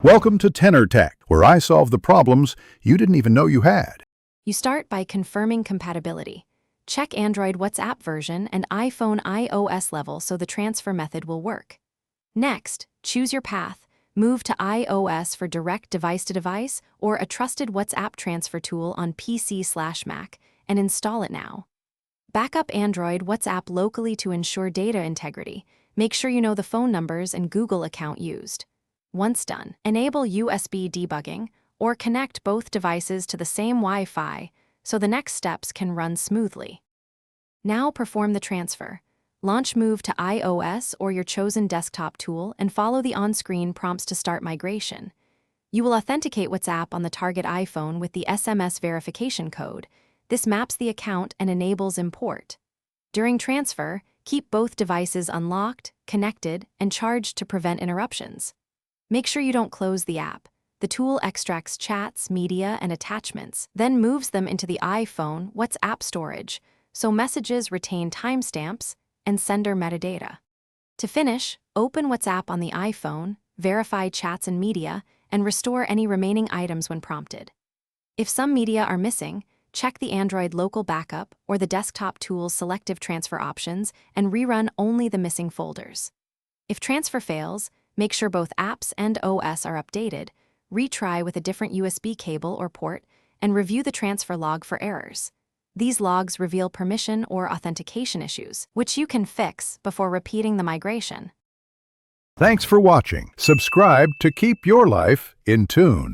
Welcome to Tenor Tech, where I solve the problems you didn't even know you had. You start by confirming compatibility. Check Android WhatsApp version and iPhone iOS level so the transfer method will work. Next, choose your path. Move to iOS for direct device-to-device or a trusted WhatsApp transfer tool on PC/Mac and install it now. Backup Android WhatsApp locally to ensure data integrity. Make sure you know the phone numbers and Google account used. Once done, enable USB debugging or connect both devices to the same Wi-Fi so the next steps can run smoothly. Now perform the transfer. Launch Move to iOS or your chosen desktop tool and follow the on-screen prompts to start migration. You will authenticate WhatsApp on the target iPhone with the SMS verification code. This maps the account and enables import. During transfer, keep both devices unlocked, connected, and charged to prevent interruptions. Make sure you don't close the app. The tool extracts chats, media, and attachments, then moves them into the iPhone WhatsApp storage, so messages retain timestamps and sender metadata. To finish, open WhatsApp on the iPhone, verify chats and media, and restore any remaining items when prompted. If some media are missing, check the Android local backup or the desktop tool's selective transfer options and rerun only the missing folders. If transfer fails, make sure both apps and OS are updated, retry with a different USB cable or port, and review the transfer log for errors. These logs reveal permission or authentication issues, which you can fix before repeating the migration. Thanks for watching. Subscribe to keep your life in tune.